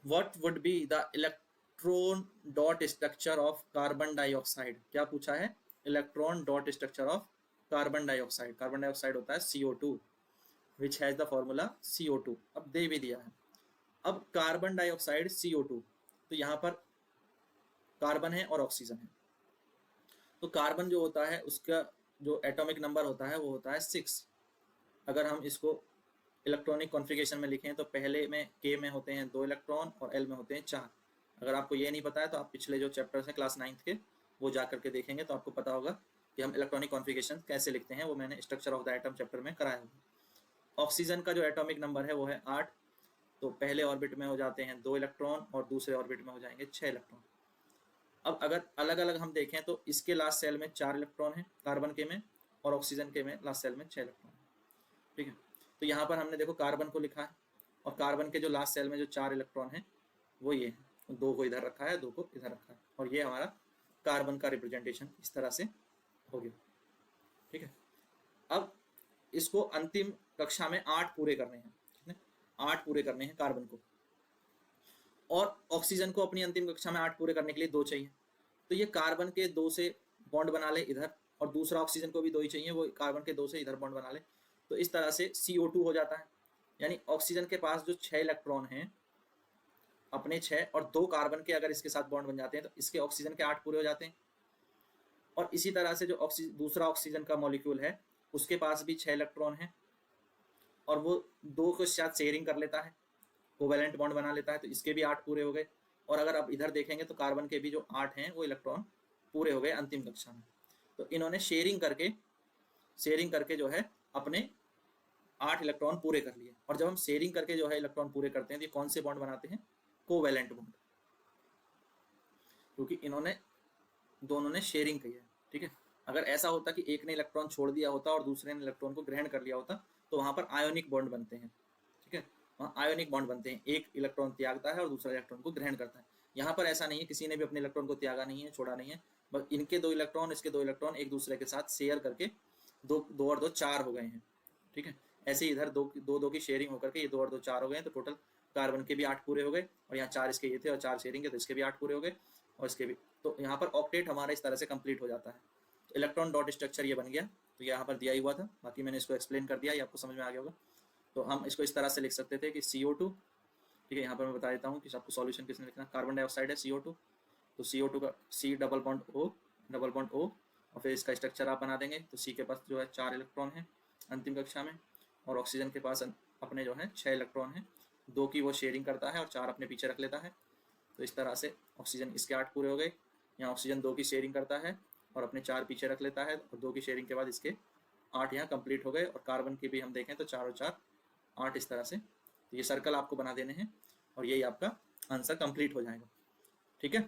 What would be the electron dot structure of carbon dioxide? क्या पूछा है? Electron dot structure of carbon dioxide. Carbon dioxide होता है CO2 which has the formula CO2। अब दे भी दिया है। अब कार्बन डाइऑक्साइड CO2, तो यहाँ पर कार्बन है और ऑक्सीजन है। तो कार्बन जो होता है उसका जो एटॉमिक नंबर होता है वो होता है 6। अगर हम इसको इलेक्ट्रॉनिक कॉन्फ़िगरेशन में लिखें तो पहले में K में होते हैं 2 इलेक्ट्रॉन और L में होते हैं 4। अगर आपको ये नहीं पता है तो आप पिछले जो चैप्टर्स हैं क्लास 9th के वो जा करके देखेंगे तो आपको पता होगा कि हम इलेक्ट्रॉनिक कॉन्फ़िगरेशन कैसे लिखते हैं। वो मैंने structure of the atom chapter में कराया होगा। ऑक्सीजन का जो एटॉमिक नंबर है वो है 8। तो पहले ऑर्बिट में हो जाते हैं 2 इलेक्ट्रॉन और दूसरे ऑर्बिट में हो जाएंगे 6 इलेक्ट्रॉन। अब अगर अलग अलग हम देखें तो इसके लास्ट सेल में 4 इलेक्ट्रॉन है कार्बन के में, और ऑक्सीजन के में लास्ट सेल में 6 इलेक्ट्रॉन है। ठीक है, तो यहाँ पर हमने देखो कार्बन को लिखा है और कार्बन के जो लास्ट सेल में जो 4 इलेक्ट्रॉन है वो ये है। 2 को इधर रखा है, 2 को इधर रखा है, और ये हमारा कार्बन का रिप्रेजेंटेशन इस तरह से हो गया। ठीक है, अब इसको अंतिम कक्षा में 8 पूरे करने हैं। 8 पूरे करने हैं कार्बन को, और ऑक्सीजन को अपनी अंतिम कक्षा में 8 पूरे करने के लिए 2 चाहिए। तो ये कार्बन के 2 से बॉन्ड बना ले इधर, और दूसरा ऑक्सीजन को भी 2 ही चाहिए, वो कार्बन के 2 से इधर बॉन्ड बना ले। तो इस तरह से CO2 हो जाता है। यानी ऑक्सीजन के पास जो 6 इलेक्ट्रॉन हैं अपने 6, और 2 कार्बन के अगर इसके साथ बॉन्ड बन जाते हैं तो इसके ऑक्सीजन के 8 पूरे हो जाते हैं। और इसी तरह से जो दूसरा ऑक्सीजन का मॉलिक्यूल है उसके पास भी 6 इलेक्ट्रॉन है, और वो 2 के साथ शेयरिंग कर लेता है, कोवैलेंट बॉन्ड बना लेता है, तो इसके भी 8 पूरे हो गए। और अगर आप इधर देखेंगे तो कार्बन के भी जो 8 हैं वो इलेक्ट्रॉन पूरे हो गए अंतिम कक्षा में। तो इन्होंने शेयरिंग करके जो है अपने 8 इलेक्ट्रॉन पूरे कर लिए। और जब हम शेयरिंग करके जो है इलेक्ट्रॉन पूरे करते हैं तो ये कौन से बॉन्ड बनाते हैं? कोवैलेंट बॉन्ड, क्योंकि इन्होंने दोनों ने शेयरिंग की है। ठीक है, अगर ऐसा होता कि एक ने इलेक्ट्रॉन छोड़ दिया होता और दूसरे ने इलेक्ट्रॉन को ग्रहण कर लिया होता तो वहां पर आयोनिक बॉन्ड बनते हैं। ठीक है, वहाँ आयोनिक बॉन्ड बनते हैं, एक इलेक्ट्रॉन त्यागता है और दूसरा इलेक्ट्रॉन को ग्रहण करता है। यहाँ पर ऐसा नहीं है, किसी ने भी अपने इलेक्ट्रॉन को त्यागा नहीं है, छोड़ा नहीं है, बस इनके 2 इलेक्ट्रॉन इसके 2 इलेक्ट्रॉन एक दूसरे के साथ शेयर करके 2 और 2 4 हो गए हैं। ठीक है, ऐसे ही इधर 2 की शेयरिंग होकर के ये 2 और 2 4 हो गए हैं। तो टोटल कार्बन के भी 8 पूरे हो गए, और यहाँ 4 इसके ये थे और 4 शेयरिंग के, तो इसके भी 8 पूरे हो गए, और इसके भी। तो यहाँ पर ऑक्टेट हमारा इस तरह से कंप्लीट हो जाता है। तो इलेक्ट्रॉन डॉट स्ट्रक्चर ये बन गया। तो यहाँ पर दिया ही हुआ था, बाकी मैंने इसको एक्सप्लेन कर दिया, ये आपको समझ में आ गया होगा। तो हम इसको इस तरह से लिख सकते थे कि CO2। ठीक है, यहाँ पर मैं बता देता हूँ कि आपको सॉल्यूशन किसने लिखना। कार्बन डाइऑक्साइड है CO2, तो CO2 का C डबल बॉन्ड O, और फिर इसका स्ट्रक्चर आप बना देंगे। तो C के पास जो है 4 इलेक्ट्रॉन है अंतिम कक्षा में, और ऑक्सीजन के पास अपने जो है 6 इलेक्ट्रॉन है, 2 की वो शेयरिंग करता है और 4 अपने पीछे रख लेता है। तो इस तरह से ऑक्सीजन इसके 8 पूरे हो गए। यहाँ ऑक्सीजन 2 की शेयरिंग करता है और अपने 4 पीछे रख लेता है, और 2 की शेयरिंग के बाद इसके 8 यहाँ कंप्लीट हो गए। और कार्बन की भी हम देखें तो 4 और 4 8 इस तरह से। तो ये सर्कल आपको बना देने हैं और यही आपका आंसर कंप्लीट हो जाएगा। ठीक है।